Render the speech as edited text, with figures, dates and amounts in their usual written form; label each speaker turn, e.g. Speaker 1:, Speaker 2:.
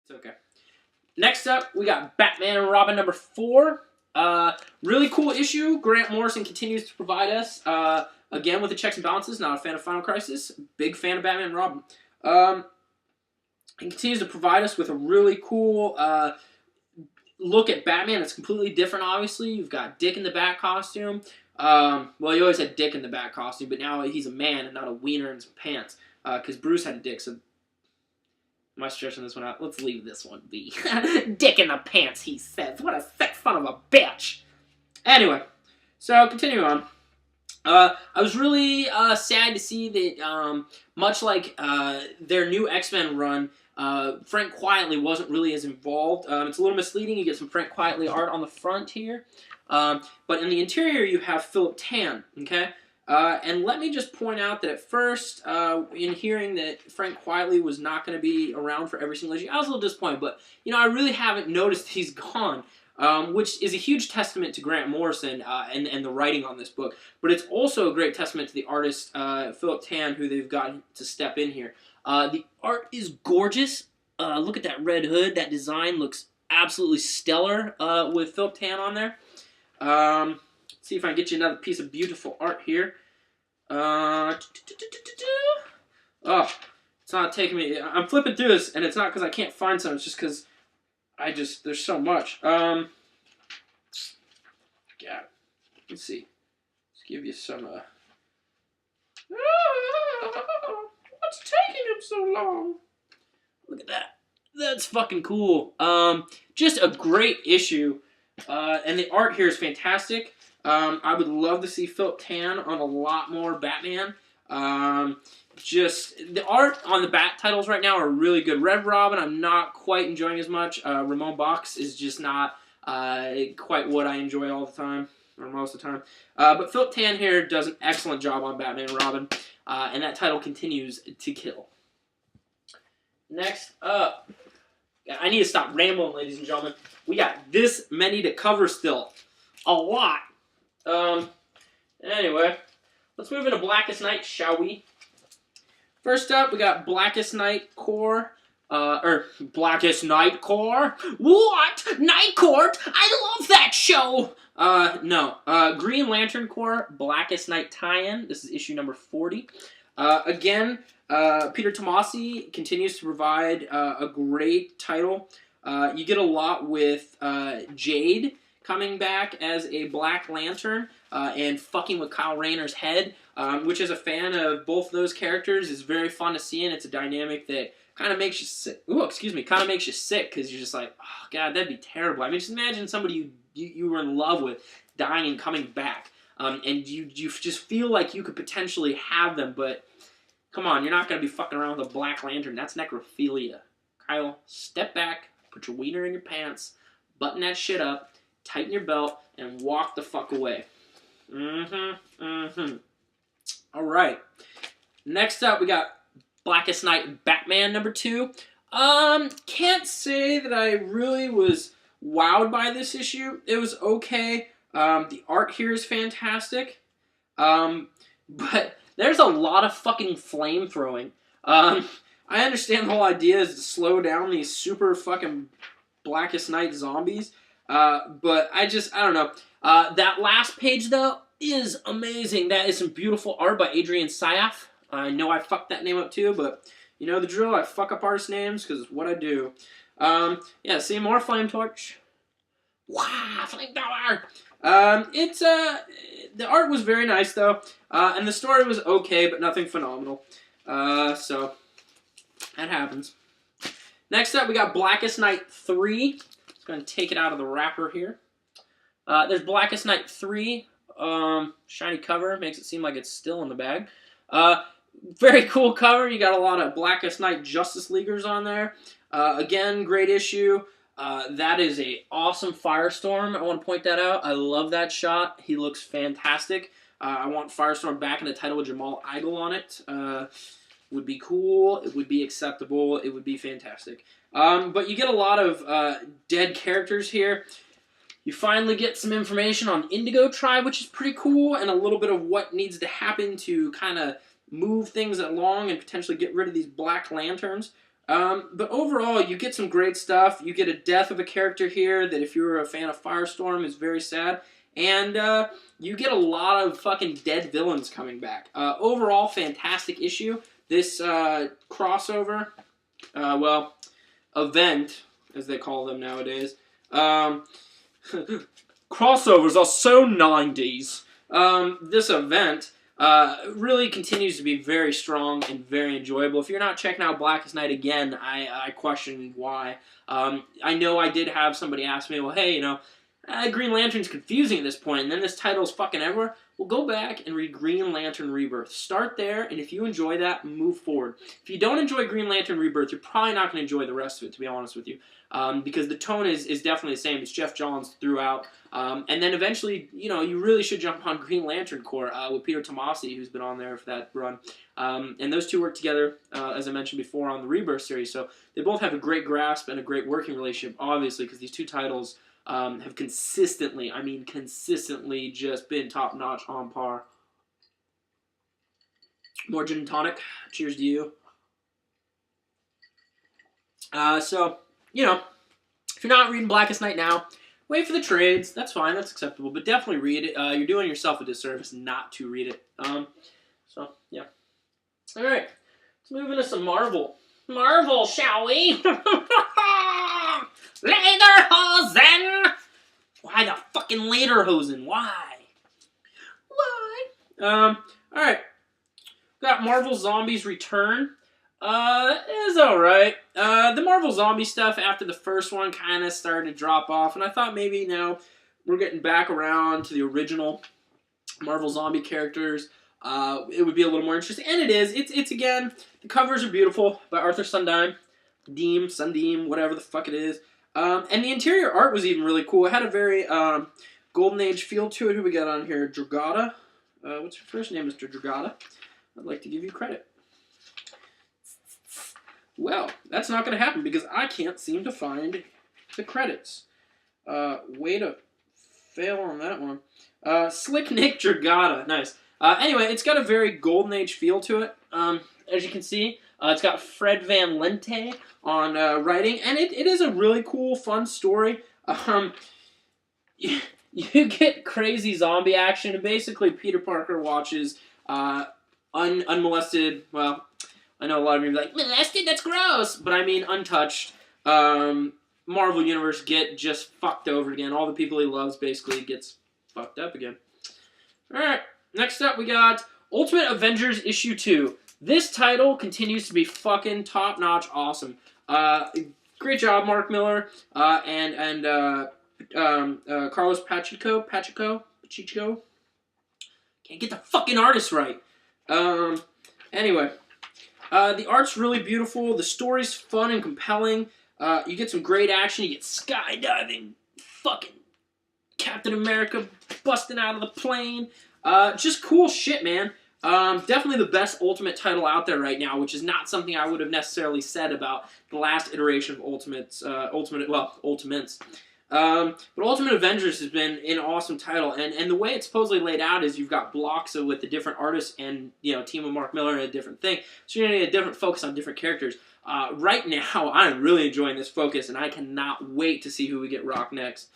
Speaker 1: It's okay. Next up, we got Batman and Robin number 4. Really cool issue. Grant Morrison continues to provide us, again with the checks and balances. Not a fan of Final Crisis. Big fan of Batman and Robin. He continues to provide us with a really cool look at Batman. It's completely different, obviously. You've got Dick in the Bat costume. Well, you always had Dick in the Bat costume, but now he's a man and not a wiener in some pants. Because Bruce had a dick, so... Am I stretching this one out? Let's leave this one be. Dick in the pants, he says. What a sick son of a bitch. Anyway, so continuing on. I was really sad to see that, much like their new X-Men run, Frank Quietly wasn't really as involved. It's a little misleading. You get some Frank Quietly art on the front here. But in the interior, you have Philip Tan, okay? And let me just point out that at first, in hearing that Frank Quietly was not going to be around for every single issue, I was a little disappointed. But, you know, I really haven't noticed he's gone, which is a huge testament to Grant Morrison and the writing on this book. But it's also a great testament to the artist, Philip Tan, who they've gotten to step in here. The art is gorgeous. Look at that red hood. That design looks absolutely stellar with Philip Tan on there. See if I can get you another piece of beautiful art here. Oh, it's not taking me. I'm flipping through this, and it's not because I can't find some. It's just because there's so much. Yeah. Let's see. Let's give you some. What's taking him so long? Look at that. That's fucking cool. Just a great issue. And the art here is fantastic. I would love to see Philip Tan on a lot more Batman. Just the art on the Bat titles right now are really good. Red Robin, I'm not quite enjoying as much. Ramon Box is just not quite what I enjoy all the time, or most of the time. But Philip Tan here does an excellent job on Batman and Robin, and that title continues to kill. Next up, I need to stop rambling, ladies and gentlemen. We got this many to cover still. A lot. Anyway, let's move into Blackest Night, shall we? First up, we got Blackest Night Corps. Blackest Night Corps? What? Night Court? I love that show! No. Green Lantern Corps, Blackest Night tie-in. This is issue number 40. Again, Peter Tomasi continues to provide a great title. You get a lot with Jade coming back as a Black Lantern and fucking with Kyle Rayner's head, which as a fan of both those characters is very fun to see, and it's a dynamic that kind of makes you sick. Ooh, excuse me, kind of makes you sick because you're just like, oh god, that'd be terrible. I mean, just imagine somebody you were in love with dying and coming back, and you just feel like you could potentially have them, but come on, you're not going to be fucking around with a Black Lantern. That's necrophilia. Kyle, step back, put your wiener in your pants, button that shit up, tighten your belt, and walk the fuck away. Alright. Next up, we got Blackest Night Batman number 2. Can't say that I really was wowed by this issue. It was okay. The art here is fantastic. But there's a lot of fucking flame throwing. I understand the whole idea is to slow down these super fucking Blackest Night zombies. But I don't know. That last page, though, is amazing. That is some beautiful art by Adrian Syaf. I know I fucked that name up too, but you know the drill. I fuck up artist names because it's what I do. Yeah, see more Flame Torch. Wow, Flamethrower! The art was very nice, though. And the story was okay, but nothing phenomenal. So, that happens. Next up, we got Blackest Night 3. Just going to take it out of the wrapper here. There's Blackest Night 3. Shiny cover. Makes it seem like it's still in the bag. Very cool cover. You got a lot of Blackest Night Justice Leaguers on there. Again, great issue. That is a awesome Firestorm. I want to point that out. I love that shot. He looks fantastic. I want Firestorm back in the title with Jamal Igle on it. Would be cool. It would be acceptable. It would be fantastic. But you get a lot of dead characters here. You finally get some information on Indigo Tribe, which is pretty cool, and a little bit of what needs to happen to kind of move things along and potentially get rid of these Black Lanterns. But overall, you get some great stuff. You get a death of a character here that, if you were a fan of Firestorm, is very sad. And you get a lot of fucking dead villains coming back. Overall, fantastic issue. This crossover, well, event, as they call them nowadays. Crossovers are so 90s. This event really continues to be very strong and very enjoyable. If you're not checking out Blackest Night again, I question why. I know I did have somebody ask me, well, hey, you know, Green Lantern's confusing at this point, and then this title's fucking everywhere. Well, go back and read Green Lantern Rebirth. Start there, and if you enjoy that, move forward. If you don't enjoy Green Lantern Rebirth, you're probably not going to enjoy the rest of it, to be honest with you. Because the tone is definitely the same. It's Jeff Johns throughout. And then eventually, you know, you really should jump on Green Lantern Corps with Peter Tomasi, who's been on there for that run. And those two work together, as I mentioned before, on the Rebirth series. So they both have a great grasp and a great working relationship, obviously, because these two titles have consistently, I mean consistently, just been top-notch, on par. More gin and tonic. Cheers to you. So, you know, if you're not reading Blackest Night now, wait for the trades. That's fine. That's acceptable. But definitely read it. You're doing yourself a disservice not to read it. So, yeah. All right. Let's move into some Marvel. Marvel, shall we? Lederhosen! Why the fucking Lederhosen? Why? Alright. Got Marvel Zombies Return. It was alright. The Marvel Zombie stuff after the first one kind of started to drop off, and I thought maybe now we're getting back around to the original Marvel Zombie characters. It would be a little more interesting, and it is. It's again, the covers are beautiful by Arthur Sundheim. Sundheim, whatever the fuck it is. And the interior art was even really cool. It had a very Golden Age feel to it. Who we got on here? Dragata. What's your first name, Mr. Dragata? I'd like to give you credit. Well, that's not going to happen because I can't seem to find the credits. Way to fail on that one. Slick Nick Dragata. Nice. Anyway, it's got a very Golden Age feel to it. As you can see, it's got Fred Van Lente on writing, and it is a really cool, fun story. You get crazy zombie action, and basically Peter Parker watches unmolested, well, I know a lot of you are like, molested, that's gross, but I mean untouched, Marvel Universe get just fucked over again. All the people he loves basically gets fucked up again. Alright, next up we got Ultimate Avengers Issue 2. This title continues to be fucking top-notch awesome. Great job, Mark Miller, and Carlos Pacheco. Can't get the fucking artist right. Anyway, the art's really beautiful. The story's fun and compelling. You get some great action. You get skydiving, fucking Captain America busting out of the plane. Just cool shit, man. Definitely the best Ultimate title out there right now, which is not something I would have necessarily said about the last iteration of Ultimates. But Ultimate Avengers has been an awesome title, and the way it's supposedly laid out is you've got blocks with the different artists and, you know, team of Mark Miller and a different thing, so you're going to get a different focus on different characters. Right now, I'm really enjoying this focus, and I cannot wait to see who we get rock next.